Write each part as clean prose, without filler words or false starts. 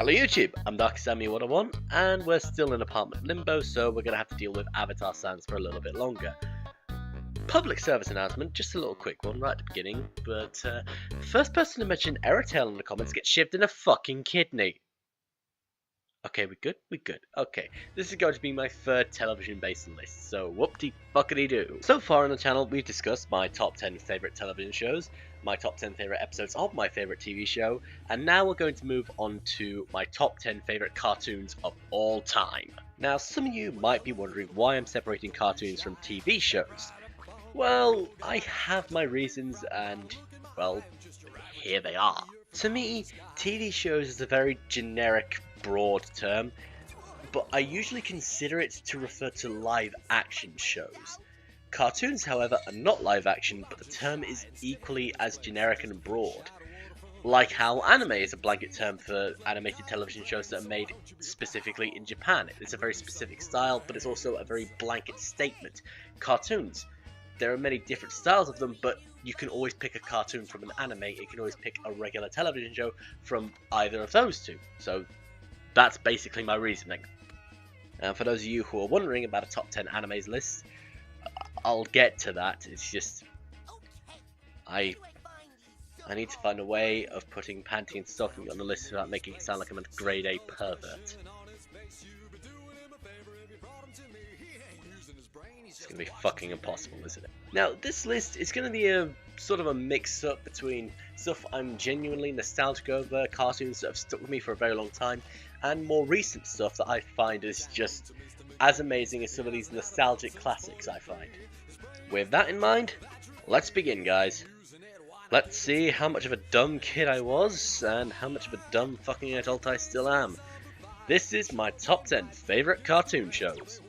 Hello YouTube, I'm Darkest101, and we're still in apartment limbo, so we're going to have to deal with Avatar Sans for a little bit longer. Public service announcement, just a little quick one right at the beginning, but the first person to mention Errortail in the comments gets shoved in a fucking kidney. Okay, we good? We good. Okay, this is going to be my third television-based list, so whoop-de-fuckity-doo. So far on the channel, we've discussed my top 10 favourite television shows, my top 10 favourite episodes of my favourite TV show, and now we're going to move on to my top 10 favourite cartoons of all time. Now, some of you might be wondering why I'm separating cartoons from TV shows. Well, I have my reasons, and, well, here they are. To me, TV shows is a very generic, broad term, but I usually consider it to refer to live action shows. Cartoons, however, are not live action, but the term is equally as generic and broad. Like how anime is a blanket term for animated television shows that are made specifically in Japan. It's a very specific style, but it's also a very blanket statement. Cartoons, there are many different styles of them, but you can always pick a cartoon from an anime, you can always pick a regular television show from either of those two. So that's basically my reasoning. And for those of you who are wondering about a top 10 animes list, I'll get to that. It's just I need to find a way of putting Panty and Stocking on the list without making it sound like I'm a grade A pervert. It's gonna be fucking impossible, isn't it? Now, this list is gonna be a sort of a mix-up between stuff I'm genuinely nostalgic over, cartoons that have stuck with me for a very long time, and more recent stuff that I find is just as amazing as some of these nostalgic classics I find. With that in mind, let's begin, guys. Let's see how much of a dumb kid I was, and how much of a dumb fucking adult I still am. This is my top 10 favourite cartoon shows.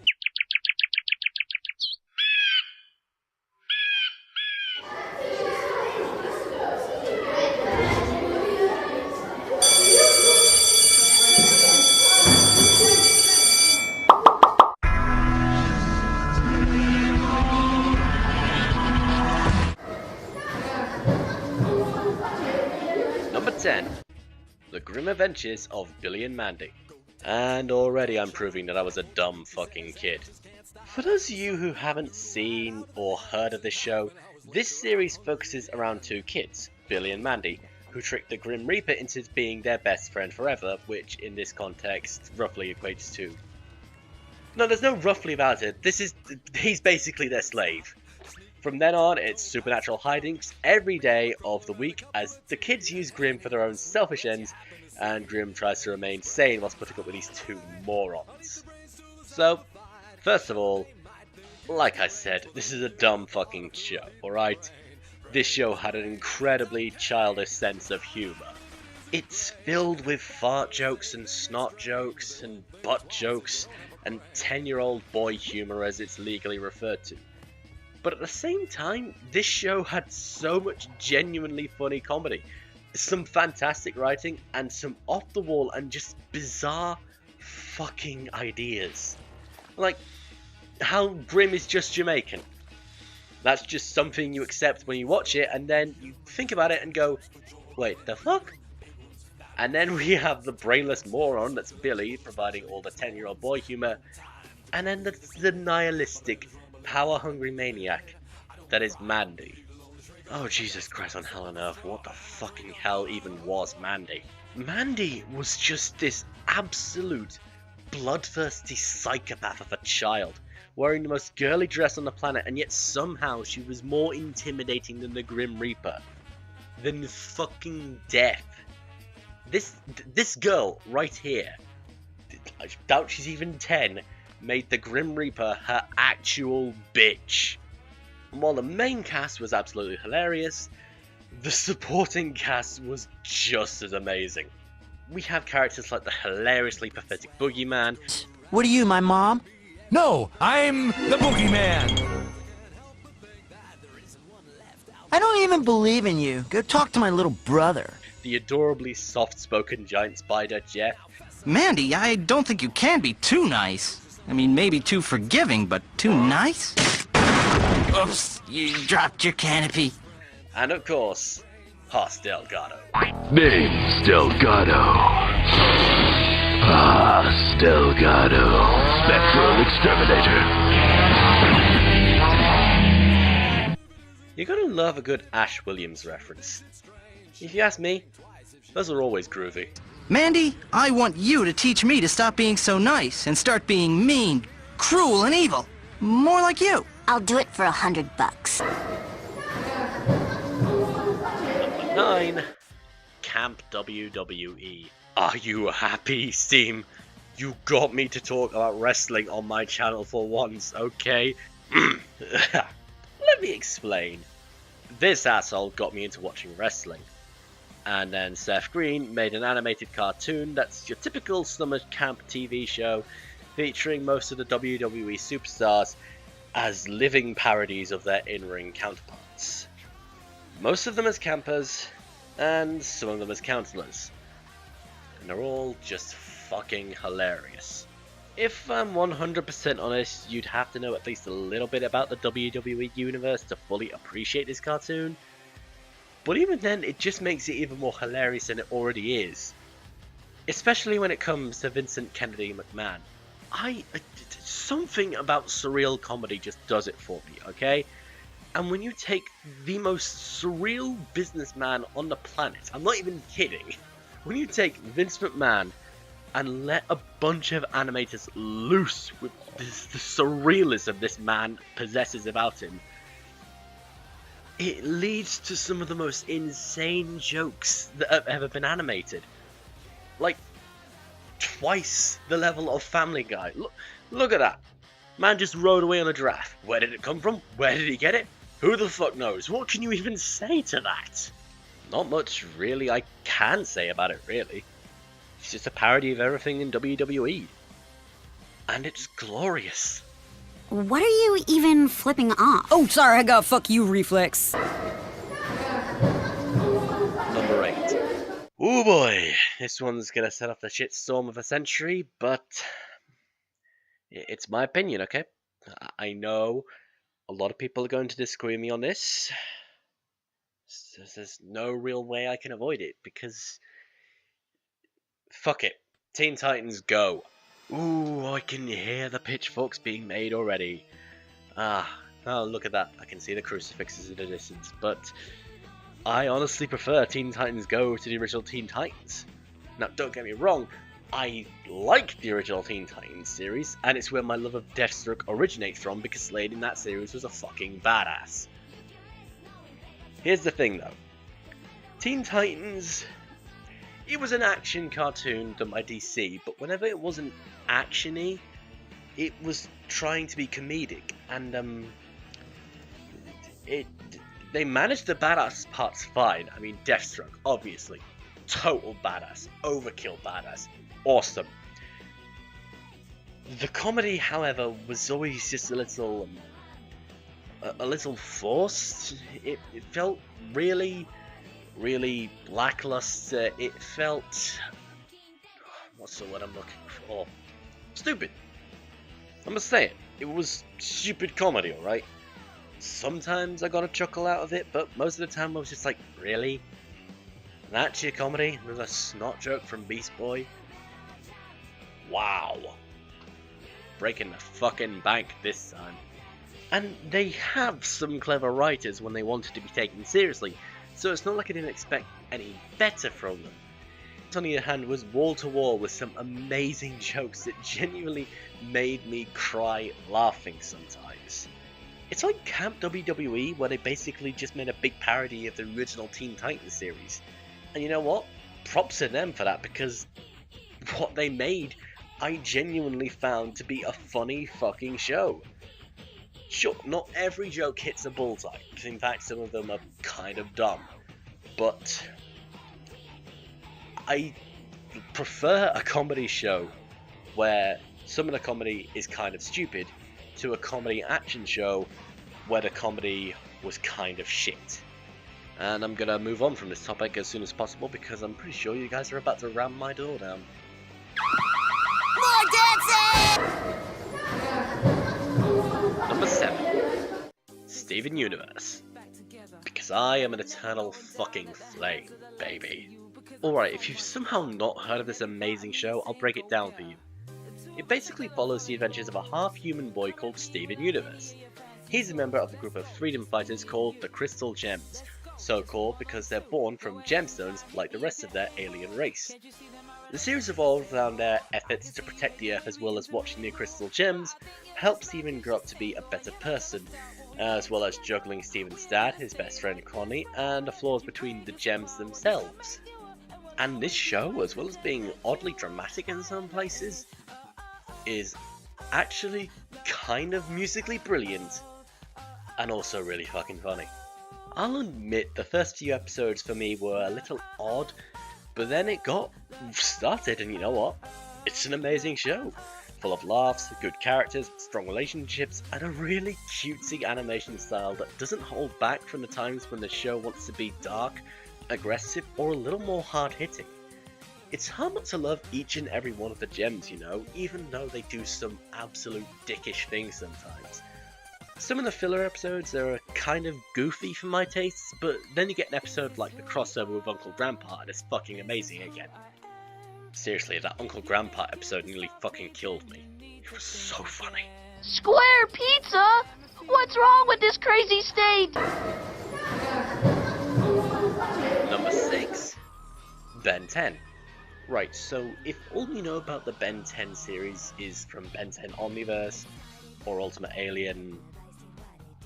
Number 10. The Grimm Adventures of Billy and Mandy. And already I'm proving that I was a dumb fucking kid. For those of you who haven't seen or heard of this show, this series focuses around two kids, Billy and Mandy, who trick the Grim Reaper into being their best friend forever, which in this context roughly equates to... No, there's no roughly about it, he's basically their slave. From then on, it's supernatural hijinks every day of the week as the kids use Grimm for their own selfish ends, and Grimm tries to remain sane whilst putting up with these two morons. So, first of all, like I said, this is a dumb fucking show, alright? This show had an incredibly childish sense of humour. It's filled with fart jokes and snot jokes and butt jokes and 10-year-old boy humour as it's legally referred to. But at the same time, this show had so much genuinely funny comedy, some fantastic writing, and some off-the-wall and just bizarre fucking ideas. Like, how Grimm is just Jamaican. That's just something you accept when you watch it, and then you think about it and go, wait, the fuck? And then we have the brainless moron that's Billy, providing all the 10-year-old boy humour, and then the nihilistic, power-hungry maniac that is Mandy. Oh, Jesus Christ on hell and earth, what the fucking hell even was Mandy? Mandy was just this absolute bloodthirsty psychopath of a child, wearing the most girly dress on the planet, and yet somehow she was more intimidating than the Grim Reaper. Than fucking death. This girl right here, I doubt she's even 10, made the Grim Reaper her actual bitch. And while the main cast was absolutely hilarious, the supporting cast was just as amazing. We have characters like the hilariously pathetic Boogeyman. What are you, my mom? No, I'm the Boogeyman! I don't even believe in you. Go talk to my little brother. The adorably soft-spoken giant spider, Jeff. Mandy, I don't think you can be too nice. I mean, maybe too forgiving, but too nice? Oops, you dropped your canopy. And of course, Hoss Delgado. Name's Delgado. Delgado, Spectral Exterminator. You're gonna love a good Ash Williams reference. If you ask me, those are always groovy. Mandy, I want you to teach me to stop being so nice and start being mean, cruel, and evil. More like you. I'll do it for $100. Number 9. Camp WWE. Are you happy, Steam? You got me to talk about wrestling on my channel for once, okay? Let me explain. This asshole got me into watching wrestling. And then Seth Green made an animated cartoon that's your typical summer camp TV show featuring most of the WWE superstars as living parodies of their in-ring counterparts. Most of them as campers, and some of them as counselors. And they're all just fucking hilarious. If I'm 100% honest, you'd have to know at least a little bit about the WWE universe to fully appreciate this cartoon. But even then, it just makes it even more hilarious than it already is. Especially when it comes to Vincent Kennedy McMahon. Something about surreal comedy just does it for me, okay? And when you take the most surreal businessman on the planet, I'm not even kidding, when you take Vince McMahon and let a bunch of animators loose with the surrealism this man possesses about him, it leads to some of the most insane jokes that have ever been animated. Like, twice the level of Family Guy. Look at that. Man just rode away on a giraffe. Where did it come from? Where did he get it? Who the fuck knows? What can you even say to that? Not much really I can say about it, really. It's just a parody of everything in WWE. And it's glorious. What are you even flipping off? Oh, sorry, I got fuck you reflex. Number 8. Oh boy, this one's gonna set off the shitstorm of a century, but it's my opinion, okay? I know a lot of people are going to disagree with me on this. There's no real way I can avoid it, because fuck it. Teen Titans Go. Ooh, I can hear the pitchforks being made already. Oh, look at that. I can see the crucifixes in the distance, but I honestly prefer Teen Titans Go to the original Teen Titans. Now, don't get me wrong, I like the original Teen Titans series, and it's where my love of Deathstroke originates from, because Slade in that series was a fucking badass. Here's the thing though. Teen Titans, it was an action cartoon done by DC, but whenever it wasn't action-y, it was trying to be comedic, and they managed the badass parts fine. I mean, Deathstroke, obviously, total badass, overkill badass, awesome. The comedy, however, was always just a little forced. It felt really lackluster. It felt, what's the word I'm looking for? Stupid. I must say it. It was stupid comedy, alright? Sometimes I got a chuckle out of it, but most of the time I was just like, really? That's your comedy? Another snot joke from Beast Boy? Wow. Breaking the fucking bank this time. And they have some clever writers when they wanted to be taken seriously, so it's not like I didn't expect any better from them. On the other hand, was wall to wall with some amazing jokes that genuinely made me cry laughing sometimes. It's like Camp WWE, where they basically just made a big parody of the original Teen Titans series. And you know what? Props to them for that, because what they made, I genuinely found to be a funny fucking show. Sure, not every joke hits a bullseye, because in fact some of them are kind of dumb, but I prefer a comedy show where some of the comedy is kind of stupid to a comedy action show where the comedy was kind of shit. And I'm gonna move on from this topic as soon as possible, because I'm pretty sure you guys are about to ram my door down. More dancing! Number 7. Steven Universe. Because I am an eternal fucking flame, baby. Alright, if you've somehow not heard of this amazing show, I'll break it down for you. It basically follows the adventures of a half-human boy called Steven Universe. He's a member of a group of freedom fighters called the Crystal Gems, so called because they're born from gemstones like the rest of their alien race. The series evolved around their efforts to protect the Earth, as well as watching the Crystal Gems help Steven grow up to be a better person, as well as juggling Steven's dad, his best friend Connie, and the flaws between the gems themselves. And this show, as well as being oddly dramatic in some places, is actually kind of musically brilliant, and also really fucking funny. I'll admit the first few episodes for me were a little odd, but then it got started, and you know what? It's an amazing show. Full of laughs, good characters, strong relationships, and a really cutesy animation style that doesn't hold back from the times when the show wants to be dark, aggressive, or a little more hard-hitting. It's hard not to love each and every one of the gems, you know, even though they do some absolute dickish things sometimes. Some of the filler episodes are kind of goofy for my tastes, but then you get an episode like the crossover with Uncle Grandpa and it's fucking amazing again. Seriously, that Uncle Grandpa episode nearly fucking killed me. It was so funny. Square pizza? What's wrong with this crazy state? Number 6. Ben 10. Right, so if all you know about the Ben 10 series is from Ben 10 Omniverse, or Ultimate Alien,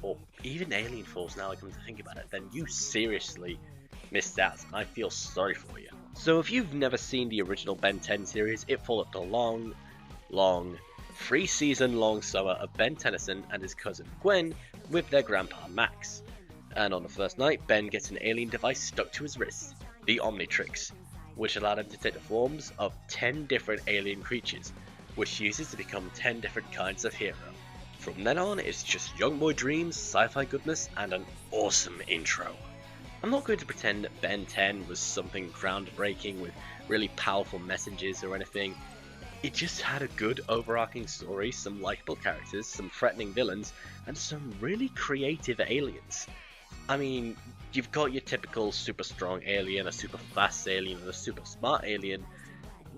or even Alien Force now I come to think about it, then you seriously missed out, and I feel sorry for you. So if you've never seen the original Ben 10 series, it followed the long, 3-season long summer of Ben Tennyson and his cousin Gwen with their grandpa Max. And on the first night, Ben gets an alien device stuck to his wrist, the Omnitrix, which allowed him to take the forms of 10 different alien creatures, which he uses to become 10 different kinds of hero. From then on, it's just young boy dreams, sci-fi goodness, and an awesome intro. I'm not going to pretend that Ben 10 was something groundbreaking with really powerful messages or anything. It just had a good overarching story, some likable characters, some threatening villains, and some really creative aliens. I mean, you've got your typical super strong alien, a super fast alien, and a super smart alien.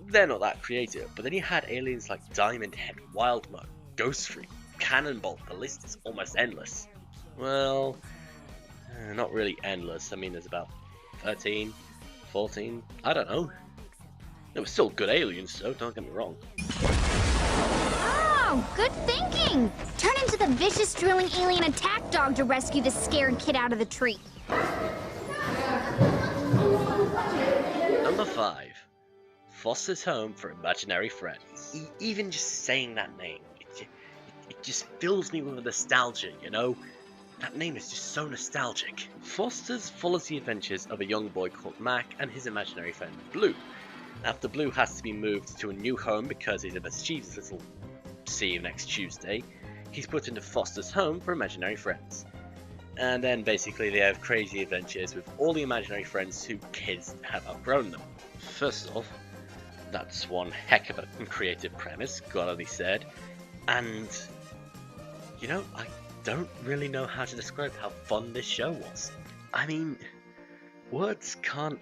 They're not that creative, but then you had aliens like Diamond Head, Wild Mode, Ghost Freak, Cannonball. The list is almost endless. Well, not really endless. I mean, there's about 13, 14, I don't know. They were still good aliens, so don't get me wrong. Oh, good thinking! Turn into the vicious drilling alien attack dog to rescue the scared kid out of the tree. Number 5. Foster's Home for Imaginary Friends. Even just saying that name, it just fills me with nostalgia, you know? That name is just so nostalgic. Foster's follows the adventures of a young boy called Mac and his imaginary friend Blue. After Blue has to be moved to a new home because he's a mischievous little see you next Tuesday, he's put into Foster's Home for Imaginary Friends. And then basically they have crazy adventures with all the imaginary friends whose kids have outgrown them. First off, that's one heck of a creative premise, God only said. And, you know, I don't really know how to describe how fun this show was. I mean, words can't,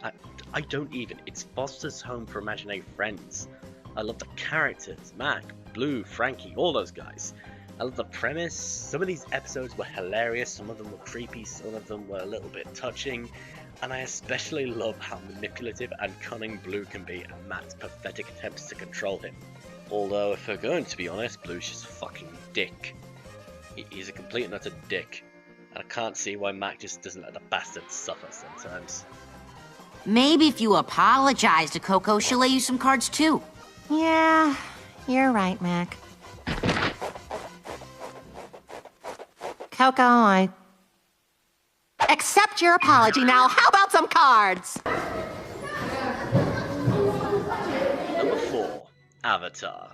I don't even. It's Foster's Home for Imaginary Friends. I love the characters, Mac, Blue, Frankie, all those guys. I love the premise. Some of these episodes were hilarious, some of them were creepy, some of them were a little bit touching. And I especially love how manipulative and cunning Blue can be and Mac's pathetic attempts to control him. Although, if we're going to be honest, Blue's just a fucking dick. He's a complete and utter dick. And I can't see why Mac just doesn't let the bastard suffer sometimes. Maybe if you apologize to Coco, she'll lay you some cards too. Yeah, you're right, Mac. Coco, I accept your apology. Now, how about some cards? Number 4. Avatar.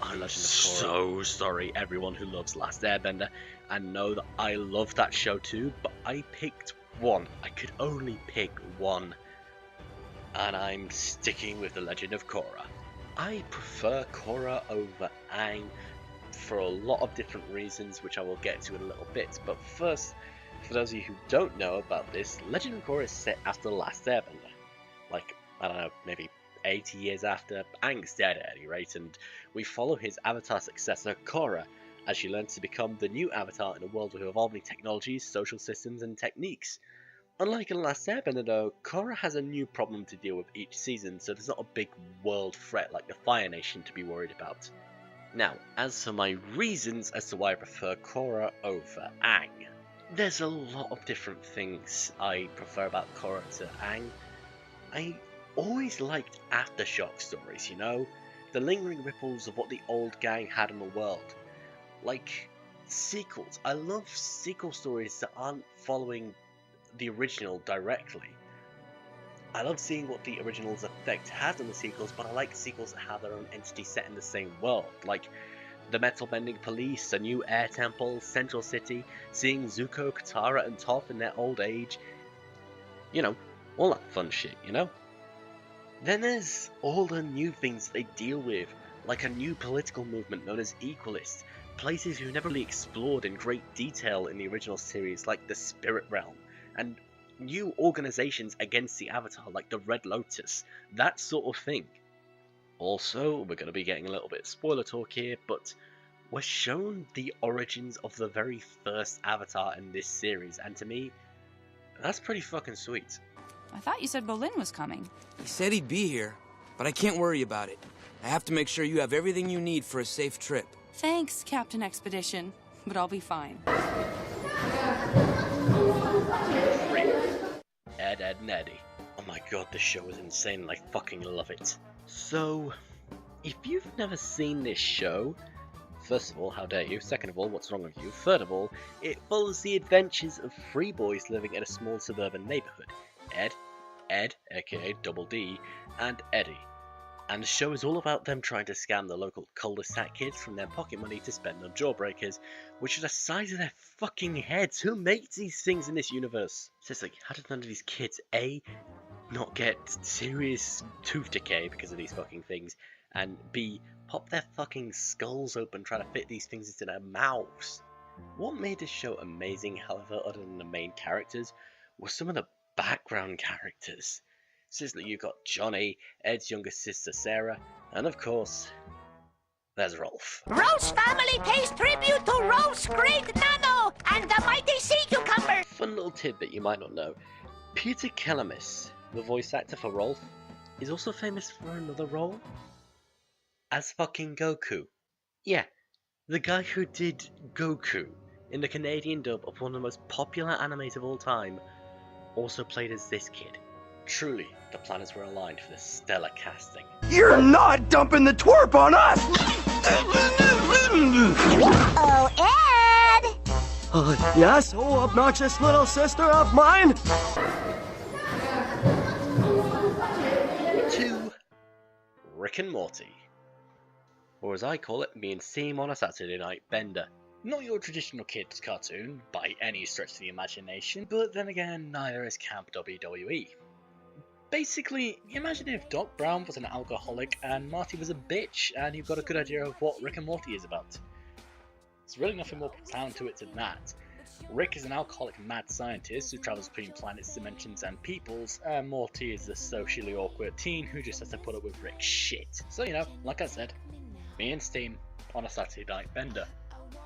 I'm so sorry everyone who loves Last Airbender and know that I love that show too, but I picked one. I could only pick one. And I'm sticking with The Legend of Korra. I prefer Korra over Aang for a lot of different reasons, which I will get to in a little bit. But first, for those of you who don't know about this, Legend of Korra is set after The Last Airbender. Like, I don't know, maybe 80 years after Aang's dead at any rate, and we follow his avatar successor Korra as she learns to become the new avatar in a world with evolving technologies, social systems and techniques. Unlike in the last Airbender though, Korra has a new problem to deal with each season, so there's not a big world threat like the Fire Nation to be worried about. Now, as for my reasons as to why I prefer Korra over Aang, there's a lot of different things I prefer about Korra to Aang. I always liked aftershock stories, you know? The lingering ripples of what the old gang had in the world. Like, sequels. I love sequel stories that aren't following the original directly. I love seeing what the original's effect has on the sequels, but I like sequels that have their own entity set in the same world, like the Metal Bending Police, a new air temple, Central City, seeing Zuko, Katara and Toph in their old age. You know, all that fun shit, you know? Then there's all the new things they deal with, like a new political movement known as Equalist, places we've never really explored in great detail in the original series, like the Spirit Realm, and new organizations against the Avatar like the Red Lotus, that sort of thing. Also, we're going to be getting a little bit of spoiler talk here, but we're shown the origins of the very first Avatar in this series, and to me, that's pretty fucking sweet. I thought you said Bolin was coming. He said he'd be here, but I can't worry about it. I have to make sure you have everything you need for a safe trip. Thanks, Captain Expedition, but I'll be fine. Ed, Ed, and Eddie. Oh my god, this show is insane and I fucking love it. So, if you've never seen this show, first of all, how dare you? Second of all, what's wrong with you? Third of all, it follows the adventures of three boys living in a small suburban neighborhood. Ed, aka Double D, and Eddie. And the show is all about them trying to scam the local cul-de-sac kids from their pocket money to spend on jawbreakers, which are the size of their fucking heads. Who makes these things in this universe? Seriously, how did none of these kids, A, not get serious tooth decay because of these fucking things, and B, pop their fucking skulls open trying to fit these things into their mouths? What made this show amazing, however, other than the main characters, was some of the background characters. Seriously, you got Johnny, Ed's younger sister Sarah, and of course, there's Rolf. Rolf's family pays tribute to Rolf's great nano and the mighty sea cucumber. Fun little tidbit you might not know. Peter Kelamis, the voice actor for Rolf, is also famous for another role. As fucking Goku. Yeah, the guy who did Goku in the Canadian dub of one of the most popular animes of all time also played as this kid. Truly, the planets were aligned for the stellar casting. You're not dumping the twerp on us! Oh, Ed! Yes, oh obnoxious little sister of mine! 2. Rick and Morty. Or as I call it, me and Steam on a Saturday night bender. Not your traditional kids cartoon, by any stretch of the imagination, but then again, neither is Camp WWE. Basically, imagine if Doc Brown was an alcoholic and Marty was a bitch, and you've got a good idea of what Rick and Morty is about. There's really nothing more profound to it than that. Rick is an alcoholic mad scientist who travels between planets, dimensions, and peoples, and Morty is the socially awkward teen who just has to put up with Rick's shit. So, you know, like I said, me and Steam on a Saturday night bender.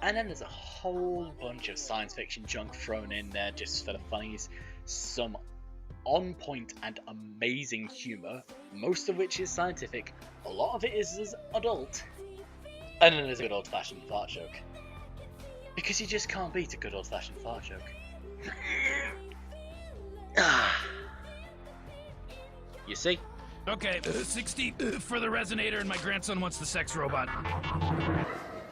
And then there's a whole bunch of science fiction junk thrown in there just for the funnies. Some on point and amazing humour, most of which is scientific, a lot of it is adult, and then there's a good old fashioned fart joke. Because you just can't beat a good old fashioned fart joke. You see? Okay, 60 for the resonator, and my grandson wants the sex robot.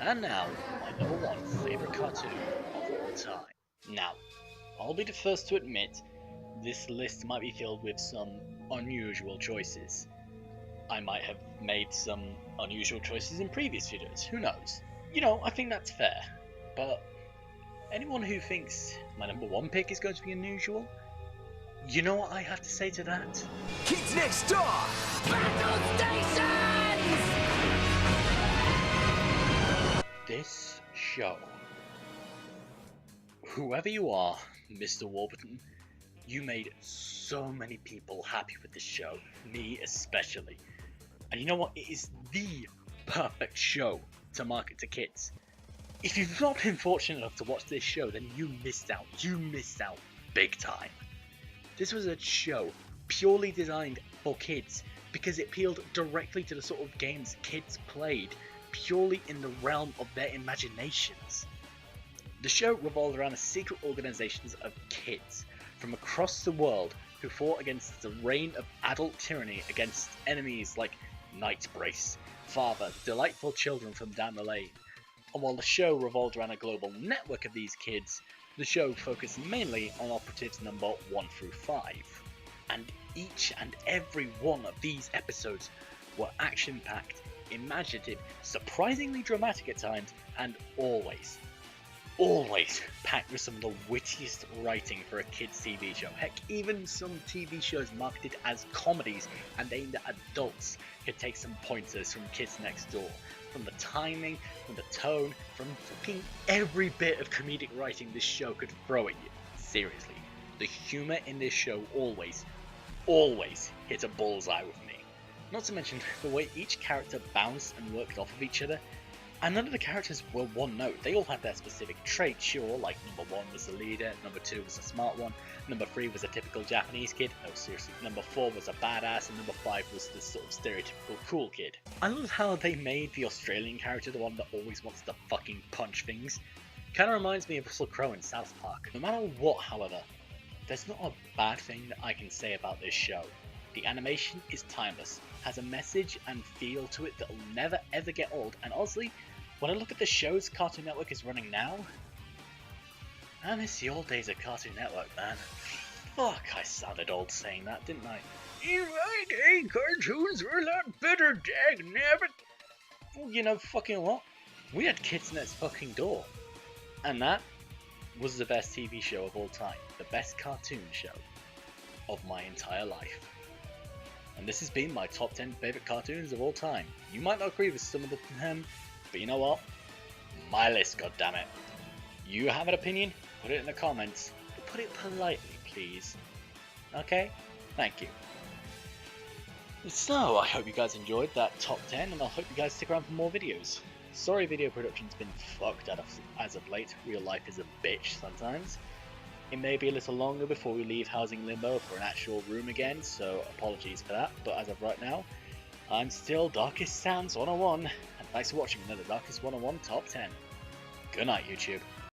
And now, my number one favourite cartoon of all time. Now, I'll be the first to admit, this list might be filled with some unusual choices. I might have made some unusual choices in previous videos, who knows? You know, I think that's fair. But anyone who thinks my number one pick is going to be unusual, you know what I have to say to that? Kids next door! Battle stations! This show. Whoever you are, Mr. Warburton, you made so many people happy with this show, me especially. And you know what? It is the perfect show to market to kids. If you've not been fortunate enough to watch this show, then you missed out. You missed out big time. This was a show purely designed for kids because it appealed directly to the sort of games kids played, purely in the realm of their imaginations. The show revolved around a secret organizations of kids from across the world who fought against the reign of adult tyranny against enemies like Nightbrace, Father, the delightful children from down the lane. And while the show revolved around a global network of these kids, the show focused mainly on operatives number 1 through 5. And each and every one of these episodes were action-packed, imaginative, surprisingly dramatic at times, and always packed with some of the wittiest writing for a kids TV show. Heck, even some TV shows marketed as comedies and aimed at adults could take some pointers from Kids Next Door. From the timing, from the tone, from fucking every bit of comedic writing this show could throw at you. Seriously, the humour in this show always hit a bullseye with me. Not to mention the way each character bounced and worked off of each other. And none of the characters were one note. They all had their specific traits, sure, like number 1 was the leader, number 2 was the smart one, number 3 was a typical Japanese kid, no seriously, number 4 was a badass, and number 5 was the sort of stereotypical cool kid. I love how they made the Australian character the one that always wants to fucking punch things. Kinda reminds me of Russell Crowe in South Park. No matter what, however, there's not a bad thing that I can say about this show. The animation is timeless, has a message and feel to it that will never ever get old, and honestly, when I look at the shows Cartoon Network is running now, I miss the old days of Cartoon Network, man. Fuck, I sounded old saying that, didn't I? In my day, cartoons were a lot better, dag nabbit. Well, you know, fucking what? We had Kids Next fucking Door. And that was the best TV show of all time. The best cartoon show of my entire life. And this has been my top 10 favourite cartoons of all time. You might not agree with some of them, but you know what? My list, goddammit. You have an opinion? Put it in the comments. But put it politely, please. Okay? Thank you. So, I hope you guys enjoyed that top 10, and I hope you guys stick around for more videos. Sorry video production's been fucked as of late. Real life is a bitch sometimes. It may be a little longer before we leave housing limbo for an actual room again, so apologies for that, but as of right now, I'm still Darkest101, and thanks for watching another Darkest101 Top 10. Good night, YouTube.